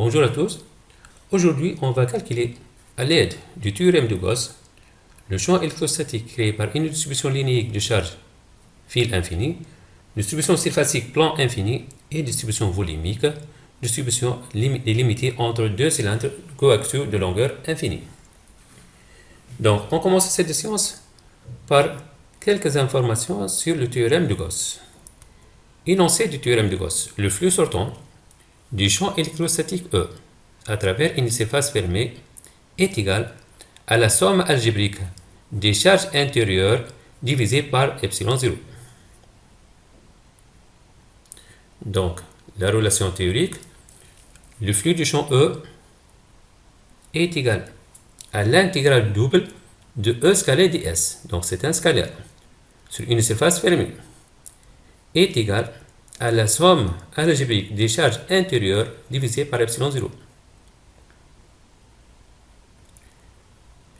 Bonjour à tous. Aujourd'hui, on va calculer à l'aide du théorème de Gauss le champ électrostatique créé par une distribution linéaire de charge fil infini, distribution surfacique plan infini et distribution volumique, distribution délimitée entre deux cylindres coaxiaux de longueur infinie. Donc, on commence cette séance par quelques informations sur le théorème de Gauss. Énoncé du théorème de Gauss, le flux sortant du champ électrostatique E à travers une surface fermée est égal à la somme algébrique des charges intérieures divisée par epsilon 0. Donc, la relation théorique, le flux du champ E est égal à l'intégrale double de E scalaire ds, donc c'est un scalaire, sur une surface fermée, est égal à la somme algébrique des charges intérieures divisée par epsilon 0.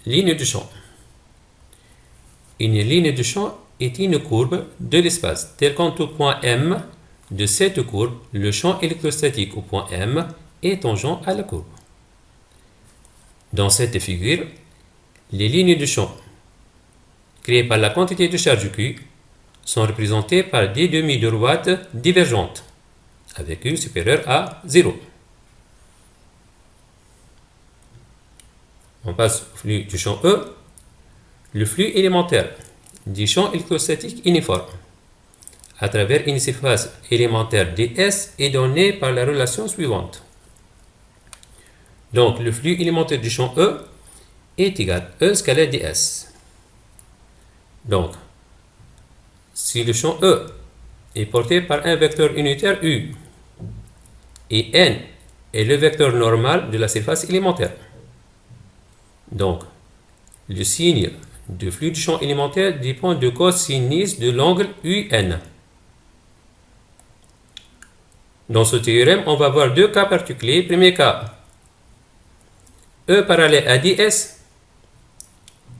Ligne de champ. Une ligne de champ est une courbe de l'espace, telle qu'en tout point M de cette courbe, le champ électrostatique au point M est tangent à la courbe. Dans cette figure, les lignes de champ créées par la quantité de charge Q sont représentées par des demi-droites divergentes, avec Q supérieur à 0. On passe au flux du champ E. Le flux élémentaire du champ électrostatique uniforme à travers une surface élémentaire ds est donné par la relation suivante. Donc, le flux élémentaire du champ E est égal à E scalaire ds. Donc, si le champ E est porté par un vecteur unitaire U et N est le vecteur normal de la surface élémentaire, donc le signe du flux du champ élémentaire dépend de cosinus de l'angle UN. Dans ce théorème, on va voir deux cas particuliers. Premier cas, E parallèle à ds,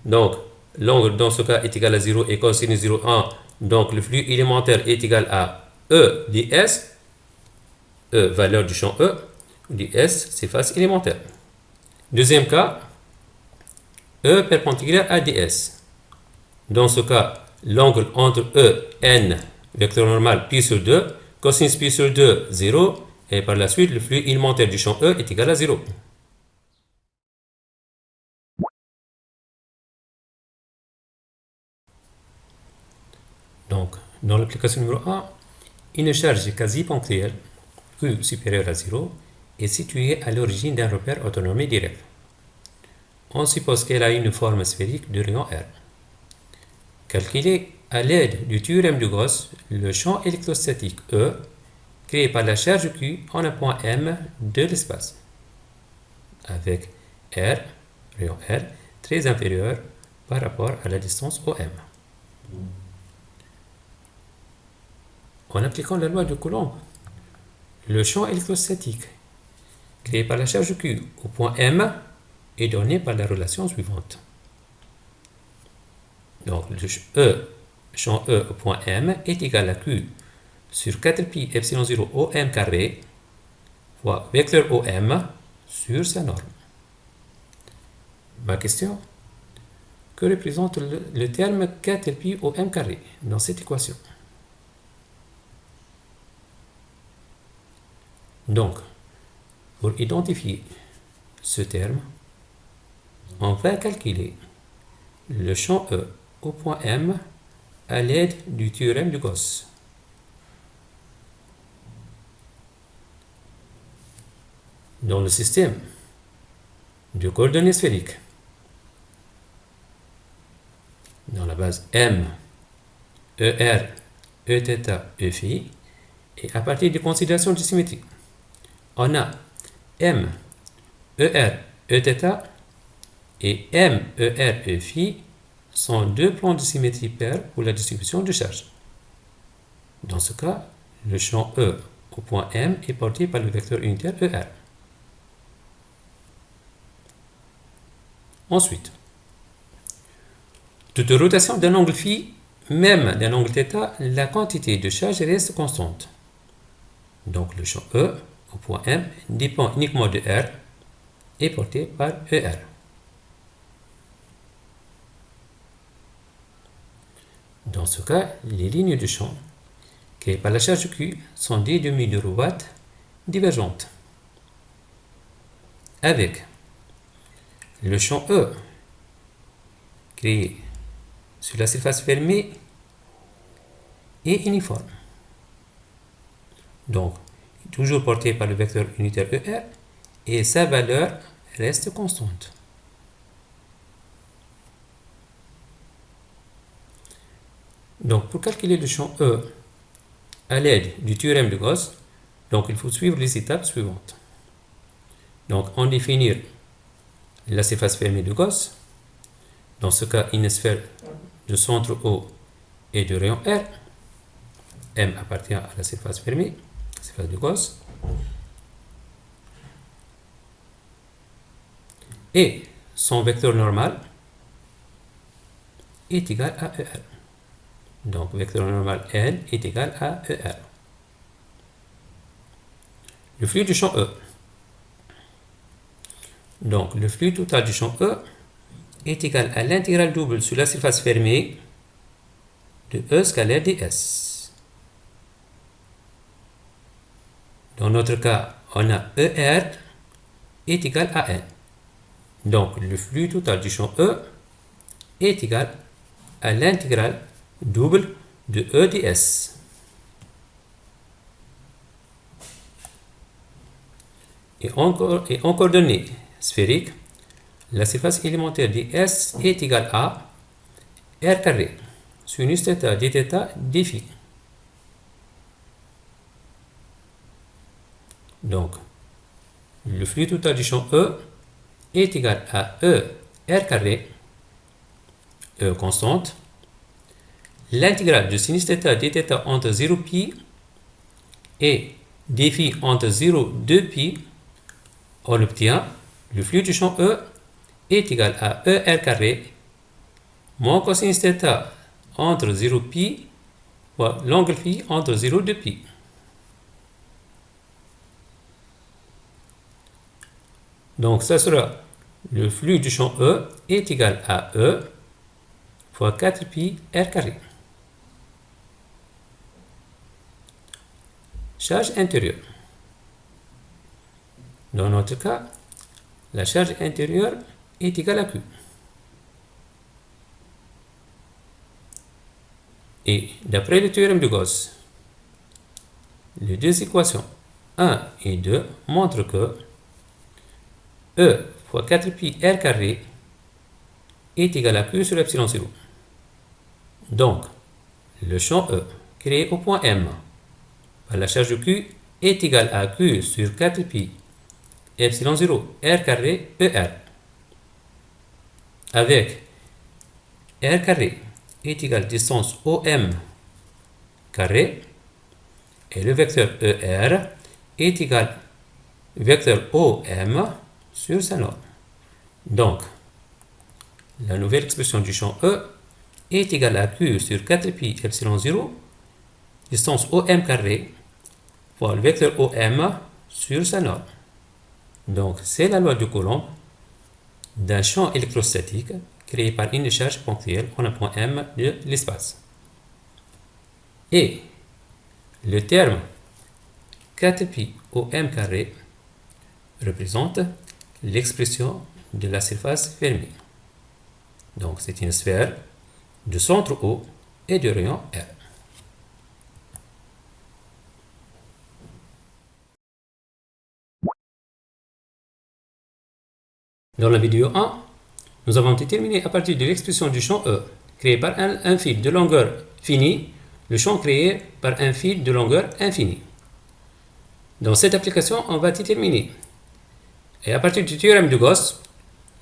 donc l'angle dans ce cas est égal à 0 et cosinus 0, 1, donc le flux élémentaire est égal à E ds, E valeur du champ E, ds surface élémentaire. Deuxième cas, E perpendiculaire à ds. Dans ce cas, l'angle entre E, N, vecteur normal pi sur 2, cosinus pi sur 2, 0, et par la suite, le flux élémentaire du champ E est égal à 0. Donc, dans l'application numéro 1, une charge quasi ponctuelle, Q supérieure à 0, est située à l'origine d'un repère autonomie direct. On suppose qu'elle a une forme sphérique de rayon R. Calculer à l'aide du théorème de Gauss le champ électrostatique E créé par la charge Q en un point M de l'espace, avec R, rayon R, très inférieur par rapport à la distance OM. En appliquant la loi de Coulomb, le champ électrostatique créé par la charge Q au point M est donné par la relation suivante. Donc, le champ E au point M est égal à Q sur 4pi epsilon 0 OM carré fois vecteur OM sur sa norme. Ma question, que représente le terme 4pi OM carré dans cette équation? Donc, pour identifier ce terme, on va calculer le champ E au point M à l'aide du théorème de Gauss. Dans le système de coordonnées sphériques, dans la base M, ER, Eθ, Eφ, et à partir des considérations de symétrie, on a M, ER, Eθ et M, ER, Eφ sont deux plans de symétrie paires pour la distribution de charge. Dans ce cas, le champ E au point M est porté par le vecteur unitaire ER. Ensuite, toute rotation d'un angle phi, même d'un angle θ, la quantité de charge reste constante. Donc le champ E au point M dépend uniquement de R et porté par ER. Dans ce cas, les lignes de champ créées par la charge Q sont des demi de Watt divergentes, avec le champ E créé sur la surface fermée est uniforme. Donc, toujours porté par le vecteur unitaire ER et sa valeur reste constante. Donc, pour calculer le champ E à l'aide du théorème de Gauss, donc il faut suivre les étapes suivantes. Donc, on définit la surface fermée de Gauss. Dans ce cas, une sphère de centre O et de rayon R. M appartient à la surface fermée, surface de Gauss. Et son vecteur normal est égal à ER. Donc, vecteur normal L est égal à ER. Le flux du champ E. Donc, le flux total du champ E est égal à l'intégrale double sur la surface fermée de E scalaire ds. Dans notre cas, on a ER est égal à N. Donc, le flux total du champ E est égal à l'intégrale double de E ds. Et en coordonnées sphériques, la surface élémentaire ds est égale à R carré sinus θ dθ dφ. Donc, le flux total du champ E est égal à E R carré, E constante, l'intégrale de sinus θ dθ entre 0π et dφ entre 0 2π, on obtient le flux du champ E est égal à E R carré moins cosinus θ entre 0π fois l'angle φ entre 0 et 2π. Donc, ça sera le flux du champ E est égal à E fois 4π R carré. Charge intérieure. Dans notre cas, la charge intérieure est égale à Q. Et d'après le théorème de Gauss, les deux équations 1 et 2 montrent que E fois 4π R carré est égal à Q sur epsilon 0. Donc, le champ E créé au point M par la charge Q est égal à Q sur 4π epsilon 0 R carré ER, avec R carré est égal à distance OM carré et le vecteur ER est égal au vecteur OM sur sa norme. Donc, la nouvelle expression du champ E est égale à Q sur 4π epsilon 0 distance OM carré fois le vecteur OM sur sa norme. Donc, c'est la loi de Coulomb d'un champ électrostatique créé par une charge ponctuelle en un point M de l'espace. Et le terme 4π OM carré représente l'expression de la surface fermée. Donc, c'est une sphère de centre O et de rayon R. Dans la vidéo 1, nous avons déterminé à partir de l'expression du champ E créé par un fil de longueur finie, le champ créé par un fil de longueur infinie. Dans cette application, on va déterminer, et à partir du théorème de Gauss,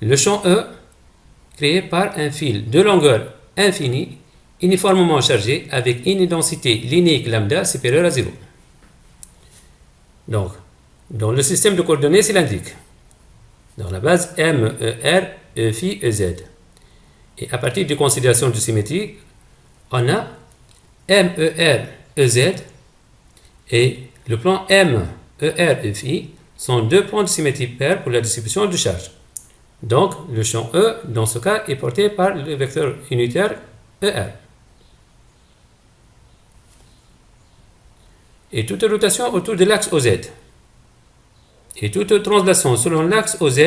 le champ E créé par un fil de longueur infinie uniformément chargé avec une densité linéaire lambda supérieure à 0. Donc, dans le système de coordonnées cylindriques, dans la base M, E, R, E, phi, E, Z. Et à partir de considérations de symétrie, on a M, E, R, E, Z et le plan M, ER et Phi sont deux points de symétrie paire pour la distribution de charge. Donc, le champ E, dans ce cas, est porté par le vecteur unitaire ER. Et toute rotation autour de l'axe OZ. Et toute translation selon l'axe OZ,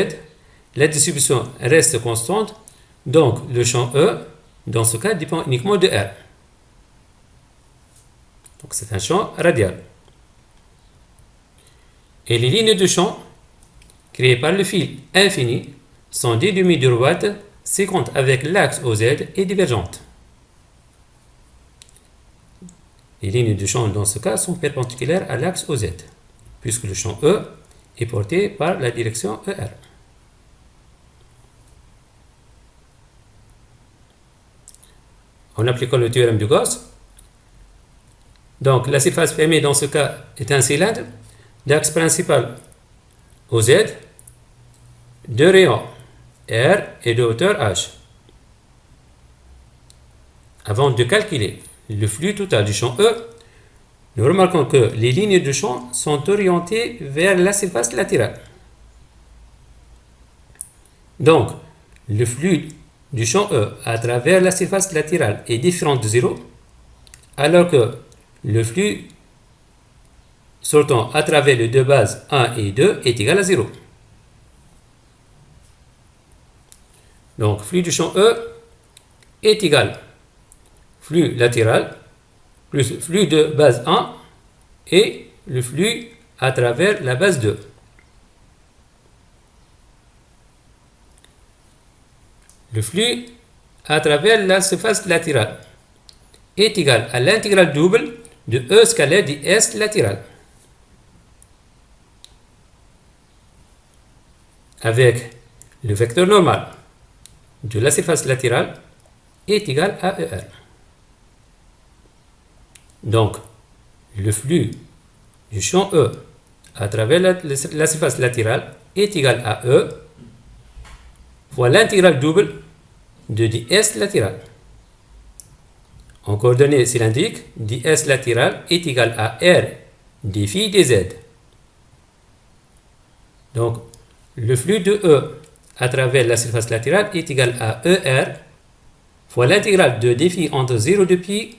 la distribution reste constante. Donc, le champ E, dans ce cas, dépend uniquement de R. Donc, c'est un champ radial. Et les lignes de champ créées par le fil infini sont des demi-droites séquentes avec l'axe OZ et divergentes. Les lignes de champ dans ce cas sont perpendiculaires à l'axe OZ, puisque le champ E est porté par la direction ER. En appliquant le théorème de Gauss, donc la surface fermée dans ce cas est un cylindre d'axe principal OZ, de rayon R et de hauteur H. Avant de calculer le flux total du champ E, nous remarquons que les lignes de champ sont orientées vers la surface latérale. Donc, le flux du champ E à travers la surface latérale est différent de 0, alors que le flux sortant à travers les deux bases 1 et 2 est égal à 0. Donc, flux du champ E est égal flux latéral plus flux de base 1 et le flux à travers la base 2. Le flux à travers la surface latérale est égal à l'intégrale double de E scalaire du S latéral, avec le vecteur normal de la surface latérale est égal à ER. Donc, le flux du champ E à travers la surface latérale est égal à E fois l'intégrale double de ds latéral. En coordonnées cylindriques, ds latéral est égal à R d phi dz. Donc, le flux de E à travers la surface latérale est égal à ER fois l'intégrale de d phi entre 0 de pi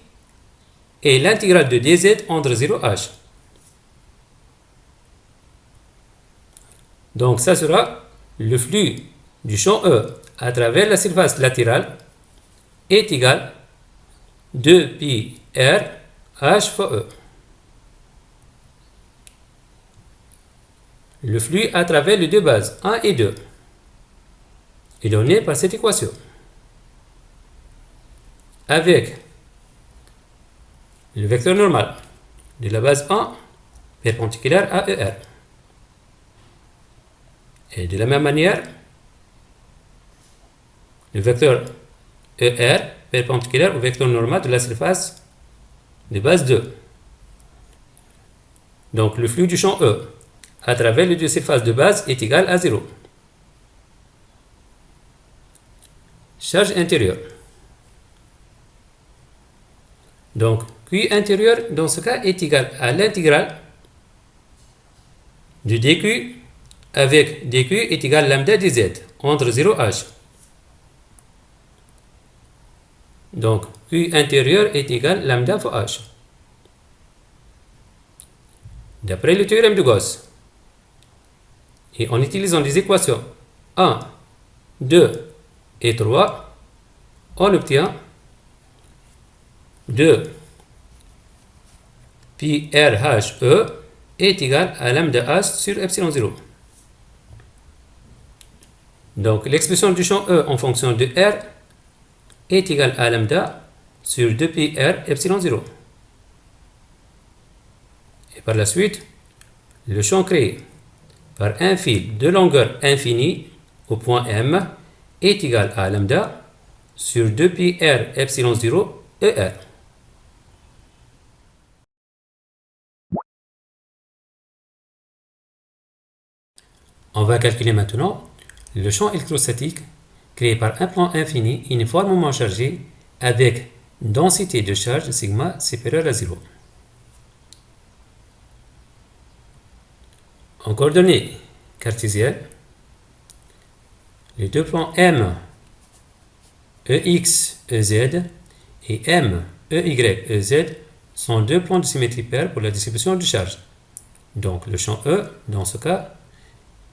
et l'intégrale de dz entre 0h. Donc, ça sera le flux du champ E à travers la surface latérale est égal à 2 pi r h fois E. Le flux à travers les deux bases 1 et 2 est donné par cette équation, avec le vecteur normal de la base 1 perpendiculaire à ER. Et de la même manière, le vecteur ER perpendiculaire au vecteur normal de la surface de base 2. Donc le flux du champ E à travers les deux surfaces de base est égal à 0. Charge intérieure. Donc Q intérieur dans ce cas est égal à l'intégrale de dQ avec dQ est égal à lambda dz entre 0h. Donc Q intérieur est égal à lambda fois h. D'après le théorème de Gauss, et en utilisant les équations 1, 2 et 3, on obtient 2 pi r h e est égal à lambda h sur epsilon 0. Donc l'expression du champ E en fonction de R est égale à lambda sur 2 pi r epsilon 0. Et par la suite, le champ créé par un fil de longueur infinie au point M est égal à lambda sur 2 pi r epsilon 0 ER. On va calculer maintenant le champ électrostatique créé par un plan infini uniformément chargé avec densité de charge sigma supérieure à 0. En coordonnées cartésiennes, les deux plans M, EX, EZ et M, EY, EZ sont deux plans de symétrie paire pour la distribution de charge. Donc le champ E, dans ce cas,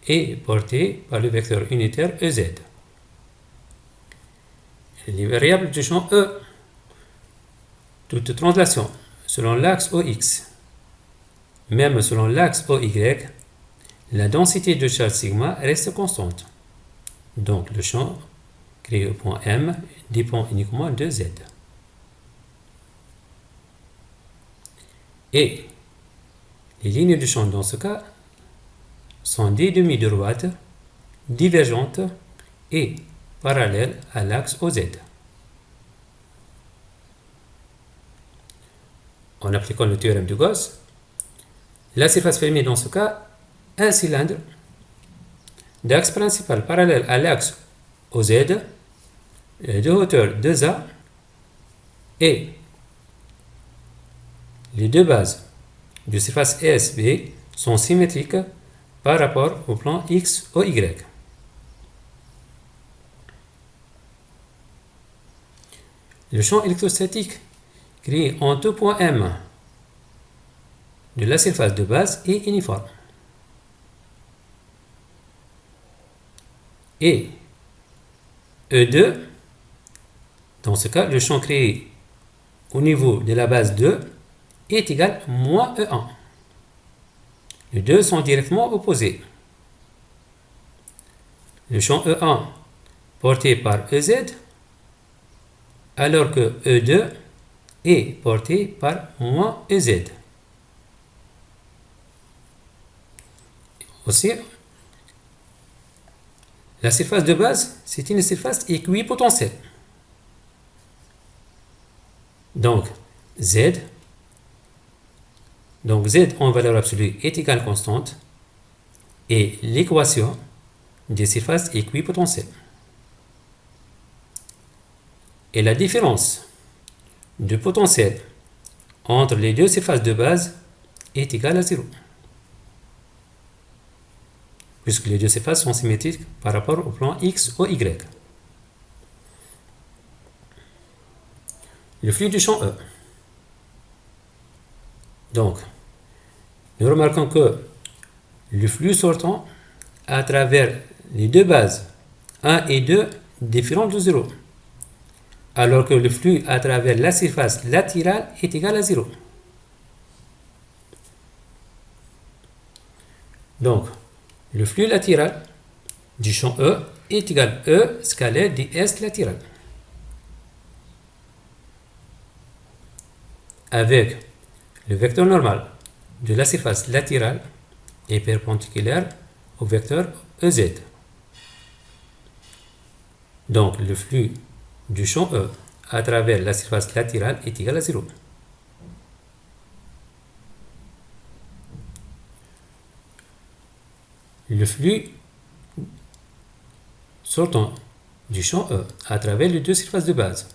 est porté par le vecteur unitaire EZ. Les variables du champ E, toute translation selon l'axe OX, même selon l'axe OY, la densité de charge sigma reste constante. Donc le champ créé au point M dépend uniquement de Z. Et les lignes du champ dans ce cas sont des demi-droites divergentes et parallèles à l'axe OZ. En appliquant le théorème de Gauss, la surface fermée dans ce cas, un cylindre d'axe principal parallèle à l'axe OZ de hauteur 2A et les deux bases de surface ESB sont symétriques par rapport au plan X ou Y. Le champ électrostatique créé en tout point M de la surface de base est uniforme. Et E2, dans ce cas, le champ créé au niveau de la base 2 est égal à moins E1. Les deux sont directement opposés. Le champ E1 porté par EZ, alors que E2 est porté par moins EZ. Aussi, la surface de base, c'est une surface équipotentielle. Donc, Z en valeur absolue est égale à constante et l'équation des surfaces équipotentielles. Et la différence de potentiel entre les deux surfaces de base est égale à 0. Puisque les deux surfaces sont symétriques par rapport au plan X ou Y. Le flux du champ E. Donc, nous remarquons que le flux sortant à travers les deux bases 1 et 2 différent de 0, alors que le flux à travers la surface latérale est égal à 0. Donc, le flux latéral du champ E est égal à E scalaire ds latéral. Avec le vecteur normal de la surface latérale est perpendiculaire au vecteur EZ. Donc, le flux du champ E à travers la surface latérale est égal à 0. Le flux sortant du champ E à travers les deux surfaces de base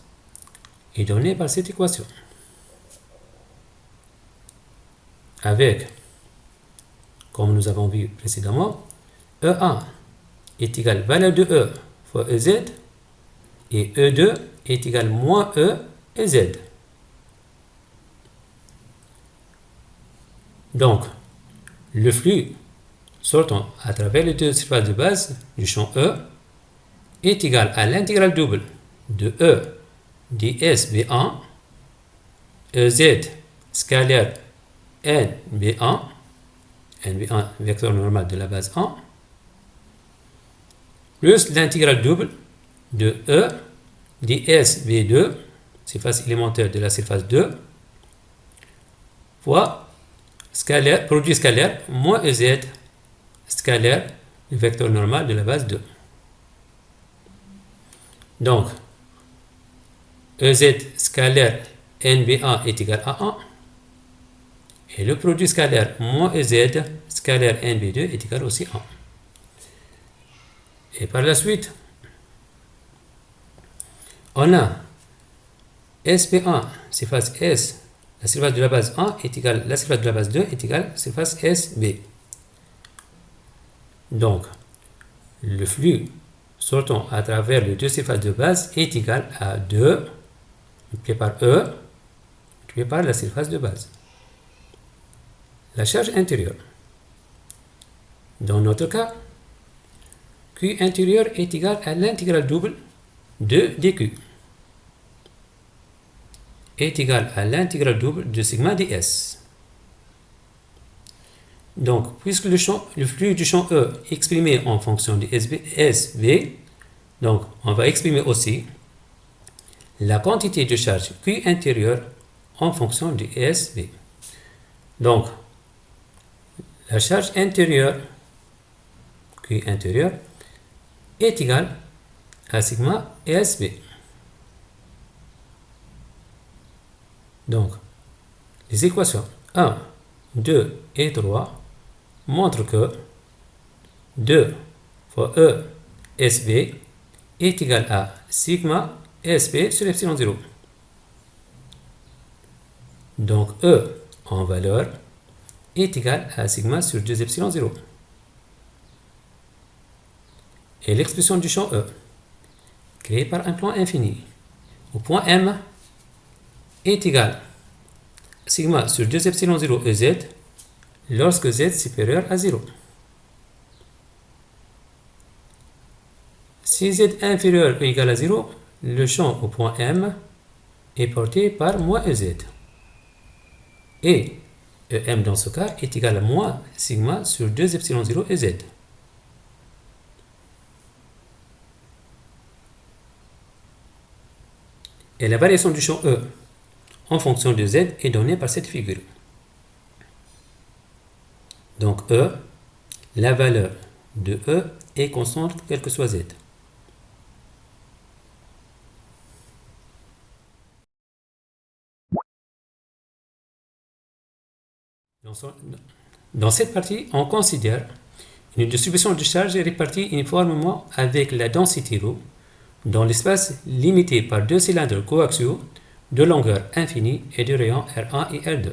est donné par cette équation. Avec, comme nous avons vu précédemment, E1 est égal à valeur de E fois EZ et E2 est égal à moins E EZ. Donc, le flux sortant à travers les deux surfaces de base du champ E est égal à l'intégrale double de E ds B1 EZ scalaire NB1, NB1 vecteur normal de la base 1, plus l'intégrale double de E ds B2, surface élémentaire de la surface 2, fois scalaire, produit scalaire moins EZ scalaire, le vecteur normal de la base 2. Donc, EZ scalaire NB1 est égal à 1 et le produit scalaire moins EZ scalaire NB2 est égal aussi à 1. Et par la suite, on a SB1, surface S, la surface de la base 1 est égale, la surface de la base 2 est égale à la surface SB. Donc, le flux sortant à travers les deux surfaces de base est égal à 2 multiplié par E multiplié par la surface de base. La charge intérieure. Dans notre cas, Q intérieur est égal à l'intégrale double de dQ est égal à l'intégrale double de sigma ds. Donc, puisque le flux du champ E est exprimé en fonction de SV, donc on va exprimer aussi la quantité de charge Q intérieure en fonction de SV. Donc, la charge intérieure, Q intérieure, est égale à sigma SV. Donc, les équations 1, 2 et 3 montrent que 2 fois E SV est égal à sigma SP sur epsilon 0. Donc E en valeur est égal à sigma sur 2 epsilon 0. Et l'expression du champ E, créée par un plan infini, au point M, est égal à sigma sur 2 epsilon 0 EZ lorsque Z est supérieur à 0. Si Z inférieur ou égal à 0, le champ au point M est porté par moins EZ. Et EM dans ce cas est égal à moins sigma sur 2 epsilon 0 EZ. Et la variation du champ E en fonction de Z est donnée par cette figure. Donc E, la valeur de E est constante quel que soit Z. Dans cette partie, on considère une distribution de charge répartie uniformément avec la densité ρ dans l'espace limité par deux cylindres coaxiaux de longueur infinie et de rayon R1 et R2.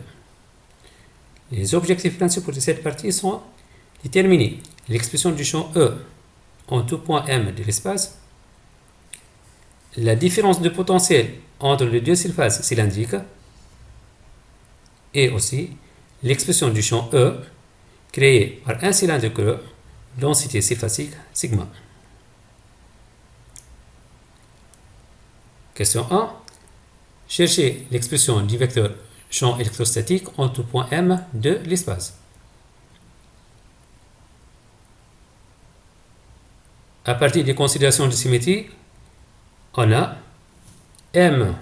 Les objectifs principaux de cette partie sont déterminer l'expression du champ E en tout point M de l'espace, la différence de potentiel entre les deux surfaces cylindriques et aussi l'expression du champ E créé par un cylindre creux, densité surfacique sigma. Question 1. Cherchez l'expression du vecteur champ électrostatique en tout point M de l'espace. À partir des considérations de symétrie, on a M,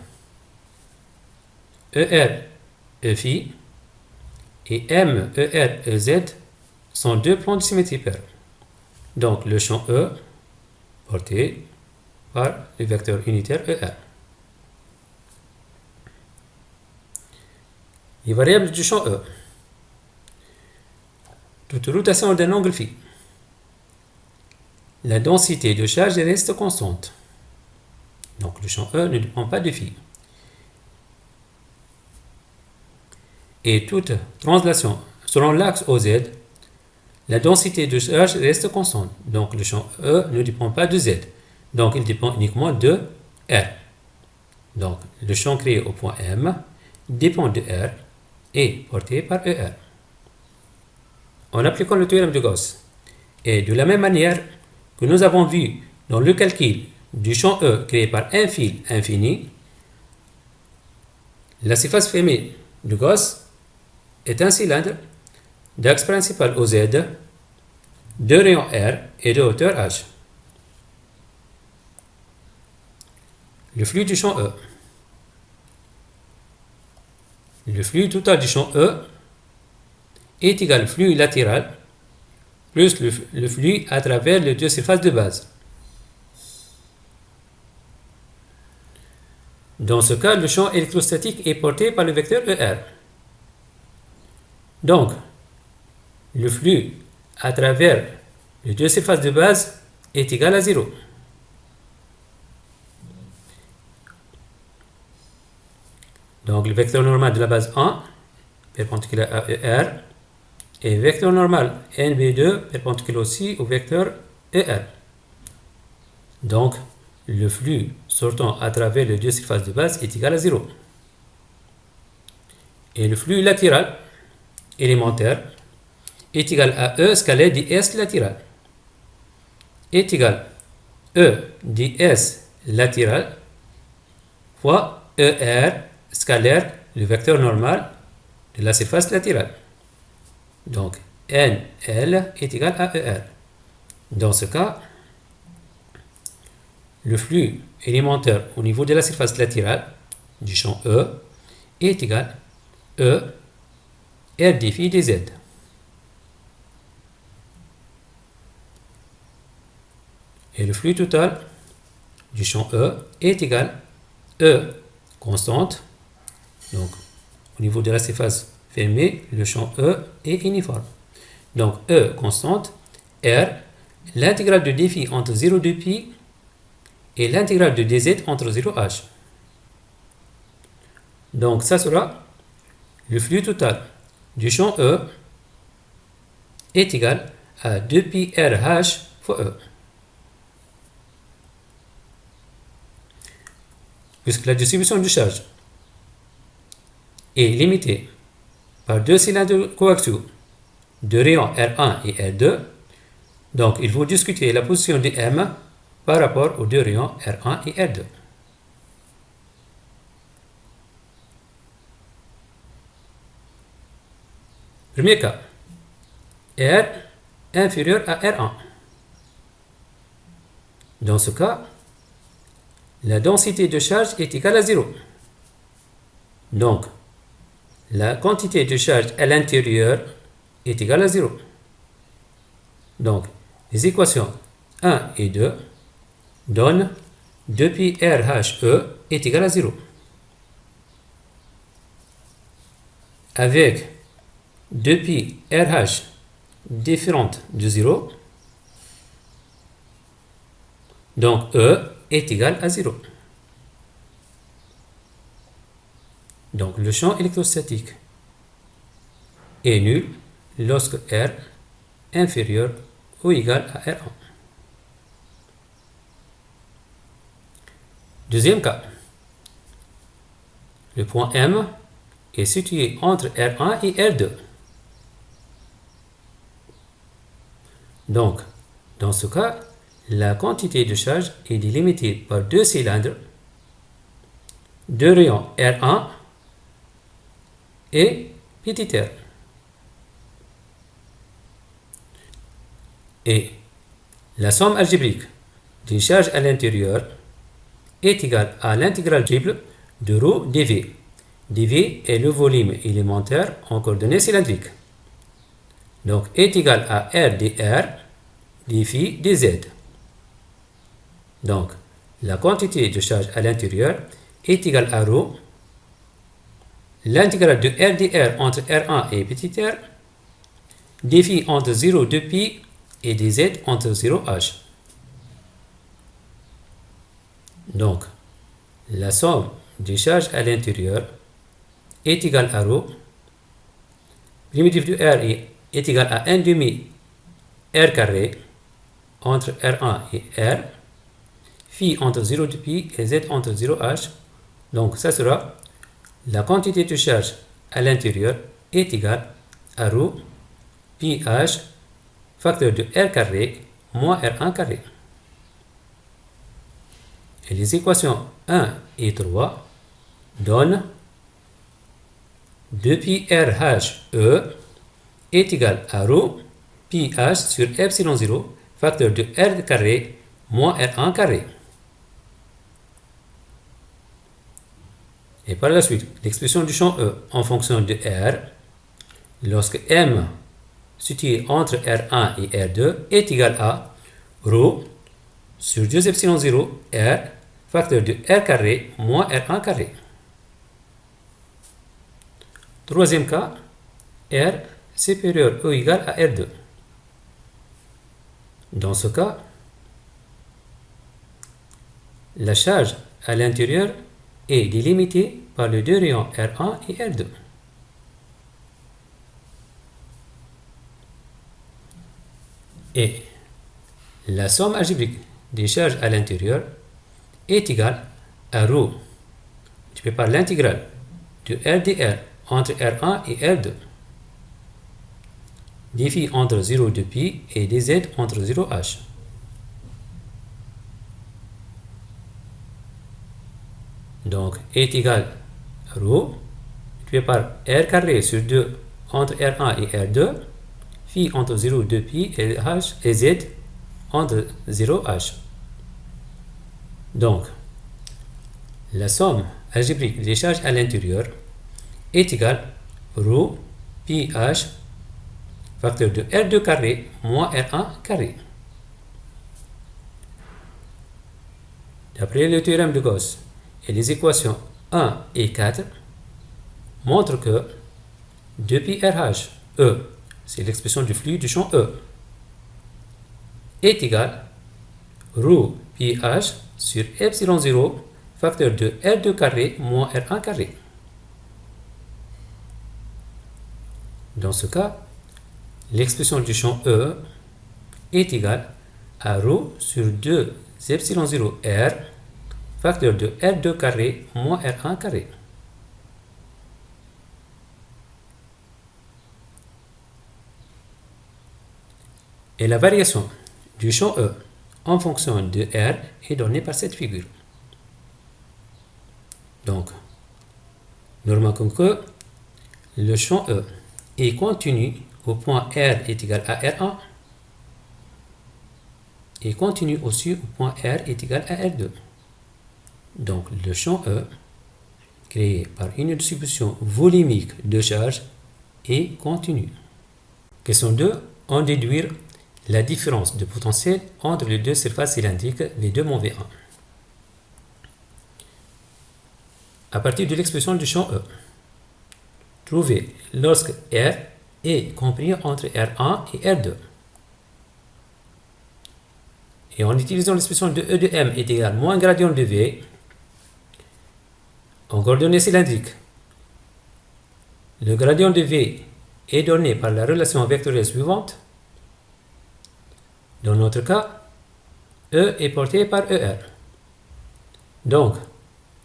ER, EφI et M, ER, EZ sont deux plans de symétrie paire. Donc le champ E porté par le vecteur unitaire ER. Les variables du champ E. Toute rotation d'un angle phi. La densité de charge reste constante. Donc le champ E ne dépend pas de phi. Et toute translation selon l'axe OZ, la densité de charge reste constante. Donc le champ E ne dépend pas de Z. Donc il dépend uniquement de R. Donc le champ créé au point M dépend de R et porté par ER. En appliquant le théorème de Gauss, et de la même manière que nous avons vu dans le calcul du champ E créé par un fil infini, la surface fermée de Gauss est un cylindre d'axe principal OZ, de rayon R et de hauteur H. Le flux du champ E. Le flux total du champ E est égal au flux latéral plus le flux à travers les deux surfaces de base. Dans ce cas, le champ électrostatique est porté par le vecteur ER. Donc, le flux à travers les deux surfaces de base est égal à 0. Donc, le vecteur normal de la base 1, perpendiculaire à ER, et vecteur normal NB2 perpendiculaire aussi au vecteur ER. Donc, le flux sortant à travers les deux surfaces de base est égal à 0. Et le flux latéral élémentaire est égal à E scalaire ds latéral est égal à E ds latéral fois ER scalaire, le vecteur normal de la surface latérale. Donc, NL est égal à ER. Dans ce cas, le flux élémentaire au niveau de la surface latérale du champ E est égal à E R d phi dz. Et le flux total du champ E est égal à E constante. Donc, au niveau de la surface fermée, le champ E est uniforme. Donc, E constante, R, l'intégrale de dφ entre 0 de pi et l'intégrale de dz entre 0h. Donc, ça sera le flux total du champ E est égal à 2pi RH fois E. Puisque la distribution de charge est limitée par deux cylindres coaxiaux de rayon R1 et R2, donc il faut discuter la position de M par rapport aux deux rayons R1 et R2. Premier cas, R inférieur à R1. Dans ce cas, la densité de charge est égale à 0. Donc, la quantité de charge à l'intérieur est égale à 0. Donc, les équations 1 et 2 donnent 2pi RHE est égal à 0. Avec 2pi RH différente de 0, donc E est égal à 0. Donc le champ électrostatique est nul lorsque R inférieur ou égal à R1. Deuxième cas, le point M est situé entre R1 et R2. Donc, dans ce cas, la quantité de charge est délimitée par deux cylindres, deux rayons R1 et petit r. Et la somme algébrique des charges à l'intérieur est égale à l'intégrale triple de ρ dV. dV est le volume élémentaire en coordonnées cylindriques. Donc, est égal à R dr dφ dz. Donc, la quantité de charge à l'intérieur est égale à ρ, l'intégrale de R dr entre R1 et petit r, dφ entre 0 de pi et dz entre 0h. Donc, la somme des charges à l'intérieur est égale à ρ, primitif de R est égal à 1 demi R carré entre R1 et R, phi entre 0 de pi et z entre 0h. Donc, ça sera la quantité de charge à l'intérieur est égale à ρ pi h facteur de R carré moins R1 carré. Et les équations 1 et 3 donnent 2pi RHE est égal à ρ pi h sur epsilon 0 facteur de R carré moins R1 carré. Et par la suite, l'expression du champ E en fonction de R, lorsque M situé entre R1 et R2 est égal à ρ sur 2 epsilon 0 R facteur de R carré moins R1 carré. Troisième cas, R supérieur ou égal à R2. Dans ce cas, la charge à l'intérieur est délimitée par les deux rayons R1 et R2. Et la somme algébrique des charges à l'intérieur est égale à ρ. Tu prépares l'intégrale de RdR entre R1 et R2. Dφ entre 0 de pi et dz entre 0h. Donc, est égal à ρ, tu prépares R carré sur 2 entre R1 et R2, phi entre 0, 2 pi et h et z entre 0h. Donc, la somme algébrique des charges à l'intérieur est égale ρ pi h facteur de R2 carré moins R1 carré. D'après le théorème de Gauss et les équations 1 et 4 montrent que 2 pi RH, E, c'est l'expression du flux du champ E, est égal ρ pi h sur epsilon 0 facteur de R2 carré moins R1 carré. Dans ce cas, l'expression du champ E est égale à ρ sur 2 epsilon 0 R facteur de R2 carré moins R1 carré. Et la variation du champ E en fonction de R est donnée par cette figure. Donc, nous remarquons que le champ E est continu au point R est égal à R1 et continu aussi au point R est égal à R2. Donc, le champ E, créé par une distribution volumique de charge, est continu. Question 2. En déduire la différence de potentiel entre les deux surfaces cylindriques V2-V1. À partir de l'expression du champ E, trouvez lorsque R est compris entre R1 et R2. Et en utilisant l'expression de E de M est égal à moins gradient de V, en coordonnées cylindriques, le gradient de V est donné par la relation vectorielle suivante. Dans notre cas, E est porté par ER. Donc,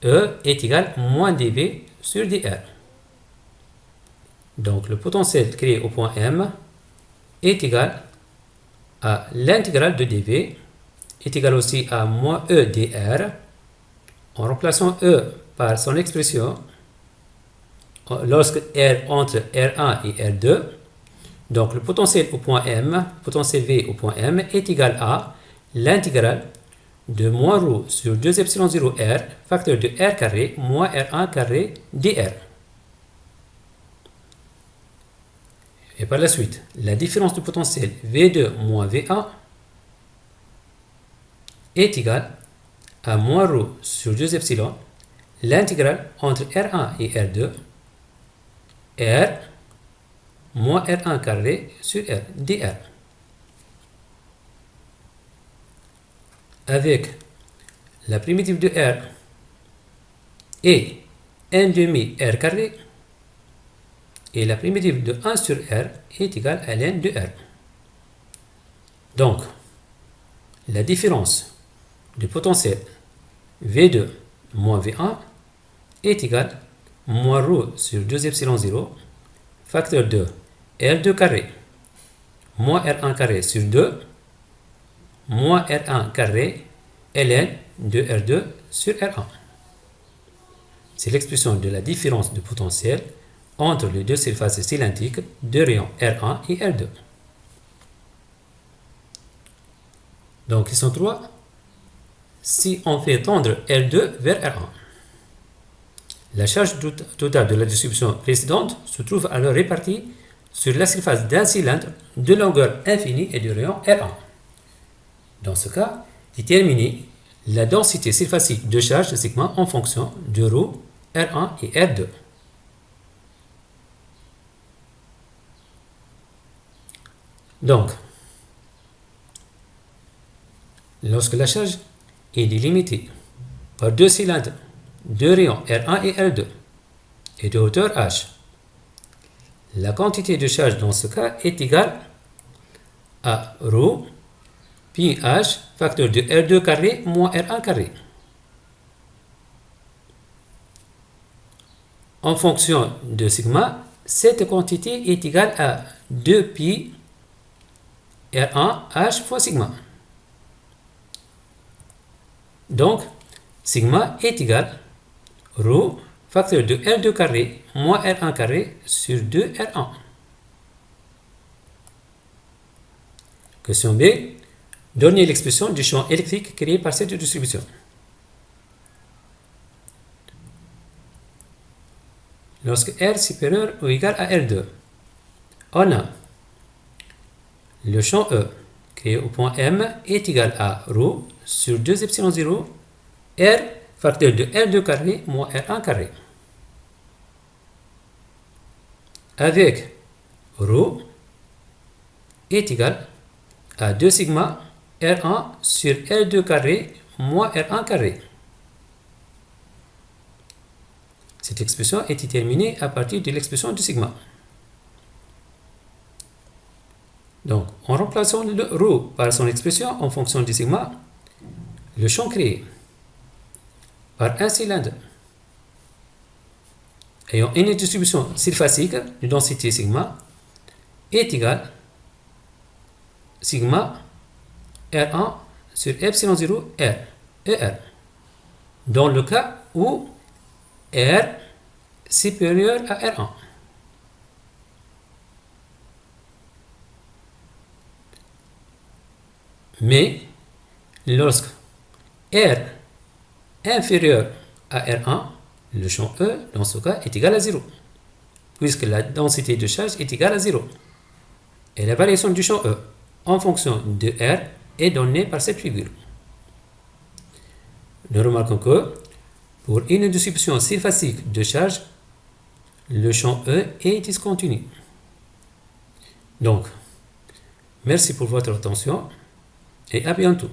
E est égal à moins dV sur dR. Donc, le potentiel créé au point M est égal à l'intégrale de dV, est égal aussi à moins E dR, en remplaçant E par son expression lorsque R entre R1 et R2. Donc, le potentiel au point M, potentiel V au point M est égal à l'intégrale de moins ρ sur 2 epsilon 0 R facteur de R carré moins R1 carré dR. Et par la suite, la différence de potentiel V2 moins V1 est égale à moins ρ sur 2 epsilon, l'intégrale entre R1 et R2, R moins R1 carré sur R dR. Avec la primitive de R et 1 demi R carré, et la primitive de 1 sur R est égale à ln de R. Donc, la différence du potentiel V2 moins V1 est égale à moins ρ sur 2 epsilon 0 facteur de R2 carré moins R1 carré sur 2 moins R1 carré ln de R2 sur R1. C'est l'expression de la différence de potentiel entre les deux surfaces cylindriques de rayon R1 et R2. Donc, question 3. Si on fait tendre R2 vers R1, la charge totale de la distribution précédente se trouve alors répartie sur la surface d'un cylindre de longueur infinie et de rayon R1. Dans ce cas, déterminez la densité surfacique de charge de sigma en fonction de ρ, R1 et R2. Donc, lorsque la charge est délimitée par deux cylindres de rayon R1 et R2 et de hauteur h, la quantité de charge dans ce cas est égale à ρ, pi h, facteur de R2 carré moins R1 carré. En fonction de sigma, cette quantité est égale à 2pi R1 H fois sigma. Donc, sigma est égal à ρ, facteur de R2 carré moins R1 carré sur 2 R1. Question B. Donnez l'expression du champ électrique créé par cette distribution. Lorsque R est supérieur ou égal à R2, on a le champ E créé au point M est égal à ρ sur 2 epsilon 0 R facteur de R2 carré moins R1 carré. Avec ρ est égal à 2 sigma R1 sur R2 carré moins R1 carré. Cette expression est déterminée à partir de l'expression du sigma. Donc, en remplaçant le ρ par son expression en fonction du sigma, le champ créé par un cylindre ayant une distribution surfacique de densité sigma est égal à sigma R1 sur epsilon 0 R, ER, dans le cas où R supérieur à R1. Mais lorsque R inférieur à R1, le champ E, dans ce cas, est égal à 0, puisque la densité de charge est égale à 0. Et la variation du champ E en fonction de R est donnée par cette figure. Nous remarquons que pour une distribution surfacique de charge, le champ E est discontinu. Donc, merci pour votre attention et à bientôt.